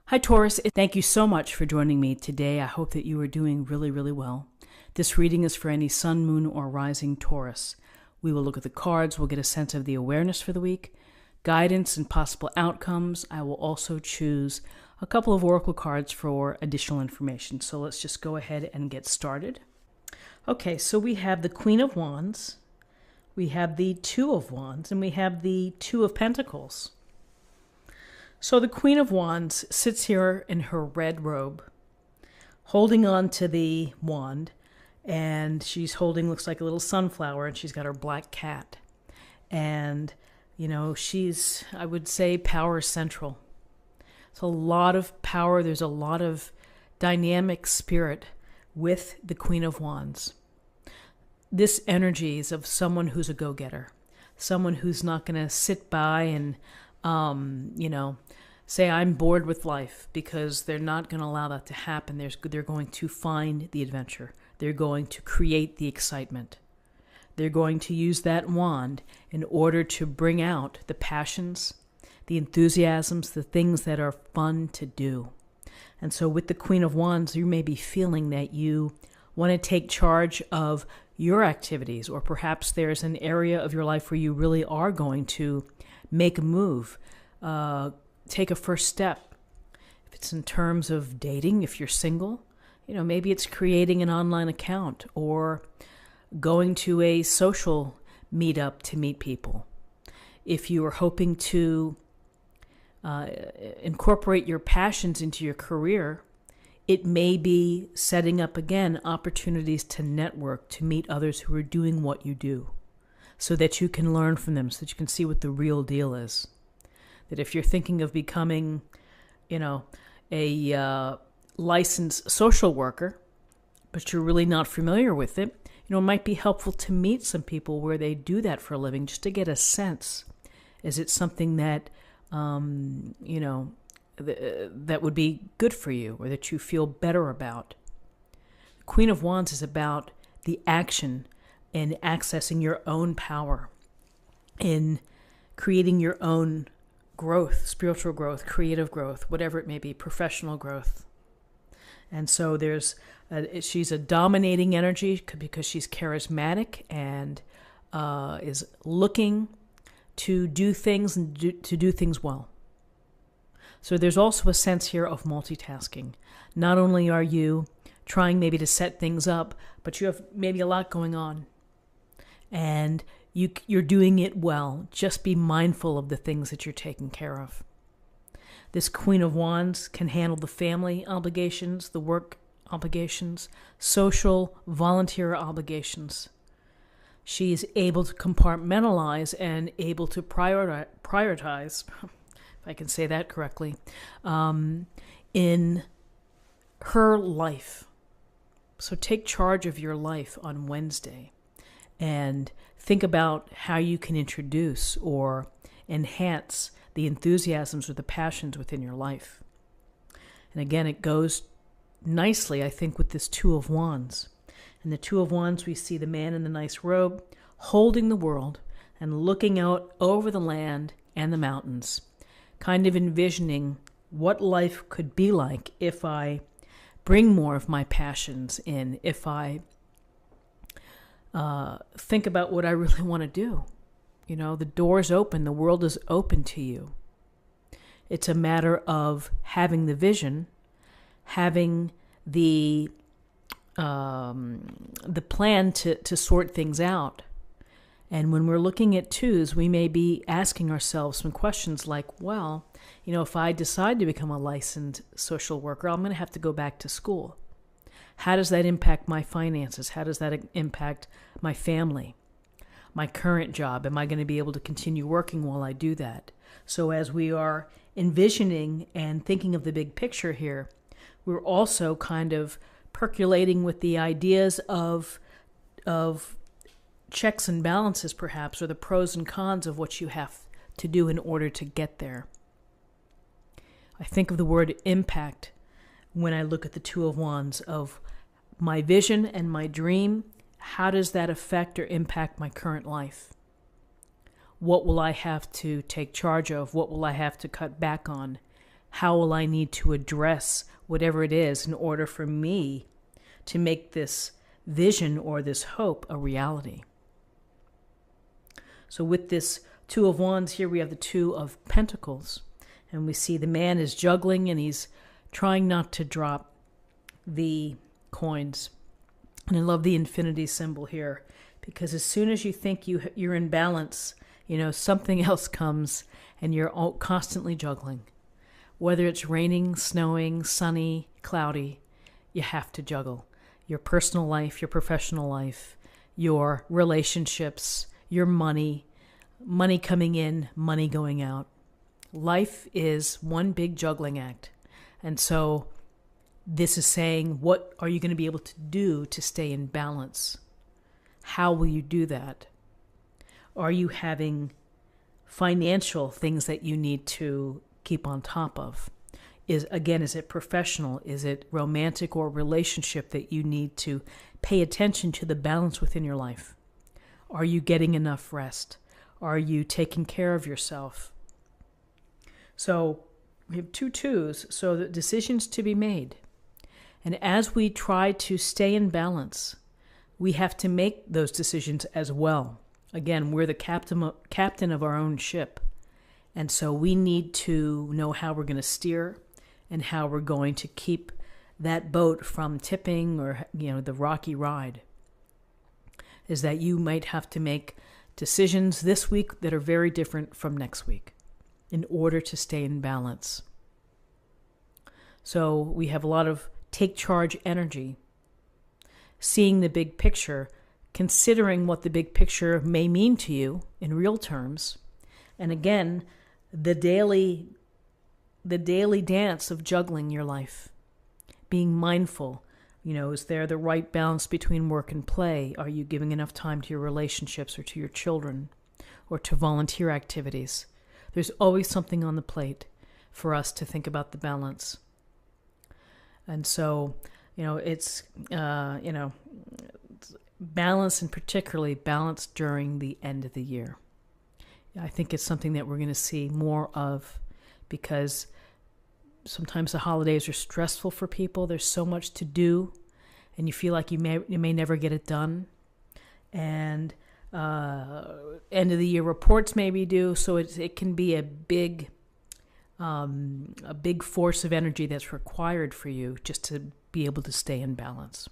Hi, Taurus. Thank you so much for joining me today. I hope that you are doing really, really well. This reading is for any sun, moon, or rising Taurus. We will look at the cards. We'll get a sense of the awareness for the week, guidance and possible outcomes. I will also choose a couple of oracle cards for additional information. So let's just go ahead and get started. Okay, so we have the Queen of Wands, we have the Two of Wands, and we have the Two of Pentacles. So the Queen of Wands sits here in her red robe, holding on to the wand, and she's holding, looks like a little sunflower, and she's got her black cat. And, you know, she's, I would say, power central. It's a lot of power. There's a lot of dynamic spirit with the Queen of Wands. This energy is of someone who's a go-getter, someone who's not going to sit by and say I'm bored with life, because they're not going to allow that to happen. They're going to find the adventure. They're going to create the excitement. They're going to use that wand in order to bring out the passions, the enthusiasms, the things that are fun to do. And so with the Queen of Wands, you may be feeling that you want to take charge of your activities, or perhaps there's an area of your life where you really are going to make a move, take a first step. If it's in terms of dating, if you're single, maybe it's creating an online account or going to a social meetup to meet people. If you are hoping to incorporate your passions into your career, it may be setting up, again, opportunities to network, to meet others who are doing what you do, so that you can learn from them, so that you can see what the real deal is. That if you're thinking of becoming, a licensed social worker, but you're really not familiar with it, it might be helpful to meet some people where they do that for a living, just to get a sense. Is it something that, that would be good for you, or that you feel better about? The Queen of Wands is about the action and accessing your own power, in creating your own growth, spiritual growth, creative growth, whatever it may be, professional growth. And so she's a dominating energy because she's charismatic and is looking to do things and to do things well. So there's also a sense here of multitasking. Not only are you trying maybe to set things up, but you have maybe a lot going on. And you're doing it well. Just be mindful of the things that you're taking care of. This Queen of Wands can handle the family obligations, the work obligations, social, volunteer obligations. She is able to compartmentalize and able to prioritize, if I can say that correctly, in her life. So take charge of your life on Wednesday and think about how you can introduce or enhance the enthusiasms or the passions within your life. And again, it goes nicely, I think, with this Two of Wands. In the Two of Wands, we see the man in the nice robe holding the world and looking out over the land and the mountains, kind of envisioning what life could be like if I bring more of my passions in, if I think about what I really want to do. The door's open, the world is open to you. It's a matter of having the vision, having the plan to sort things out. And when we're looking at twos, we may be asking ourselves some questions like, well, if I decide to become a licensed social worker, I'm going to have to go back to school. How does that impact my finances? How does that impact my family? My current job? Am I going to be able to continue working while I do that? So as we are envisioning and thinking of the big picture here, we're also kind of percolating with the ideas of checks and balances, perhaps, or the pros and cons of what you have to do in order to get there. I think of the word impact when I look at the Two of Wands, of my vision and my dream. How does that affect or impact my current life? What will I have to take charge of? What will I have to cut back on? how will I need to address whatever it is in order for me to make this vision or this hope a reality? So with this Two of Wands here, we have the Two of Pentacles. And we see the man is juggling and he's trying not to drop the coins. And I love the infinity symbol here, because as soon as you think you're in balance, something else comes and you're all constantly juggling. Whether it's raining, snowing, sunny, cloudy, you have to juggle. Your personal life, your professional life, your relationships, your money coming in, money going out. Life is one big juggling act. And so this is saying, what are you going to be able to do to stay in balance? How will you do that? Are you having financial things that you need to keep on top of? Is it professional? Is it romantic or relationship that you need to pay attention to the balance within your life? Are you getting enough rest? Are you taking care of yourself? So we have two twos, so the decisions to be made. And as we try to stay in balance, we have to make those decisions as well. Again, we're the captain of our own ship. And so we need to know how we're going to steer and how we're going to keep that boat from tipping or, the rocky ride. Is that you might have to make decisions this week that are very different from next week in order to stay in balance. So we have a lot of take charge energy, seeing the big picture, considering what the big picture may mean to you in real terms. And again, the daily dance of juggling your life, being mindful. Is there the right balance between work and play? Are you giving enough time to your relationships or to your children or to volunteer activities? There's always something on the plate for us to think about the balance. And so, it's balance, and particularly balance during the end of the year. I think it's something that we're going to see more of, because sometimes the holidays are stressful for people. There's so much to do, and you feel like you may never get it done. And end of the year reports may be due, so it can be a big force of energy that's required for you just to be able to stay in balance.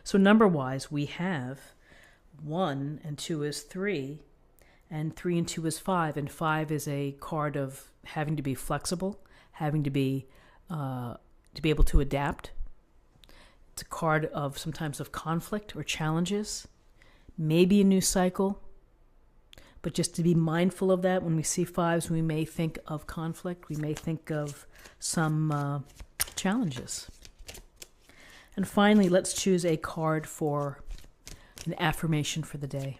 So number-wise, we have 1 and 2 is 3, and 3 and 2 is 5, and 5 is a card of having to be flexible, having to be able to adapt. It's a card of sometimes of conflict or challenges, maybe a new cycle, but just to be mindful of that. When we see 5s, we may think of conflict, we may think of some challenges. And finally, let's choose a card for an affirmation for the day.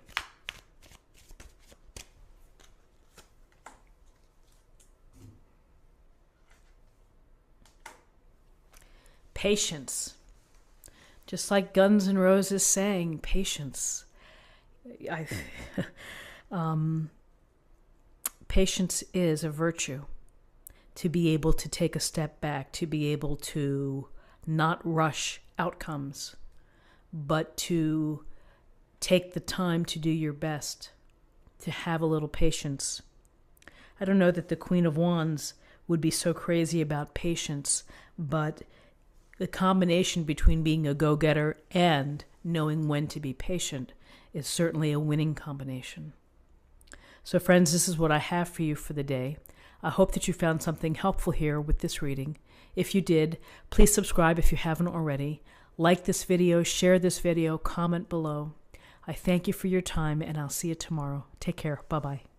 Patience. Just like Guns N' Roses sang, patience. Patience is a virtue. To be able to take a step back, to be able to not rush outcomes, but to take the time to do your best, to have a little patience. I don't know that the Queen of Wands would be so crazy about patience, but the combination between being a go-getter and knowing when to be patient is certainly a winning combination. So friends, this is what I have for you for the day. I hope that you found something helpful here with this reading. If you did, please subscribe if you haven't already. Like this video, share this video, comment below. I thank you for your time, and I'll see you tomorrow. Take care. Bye-bye.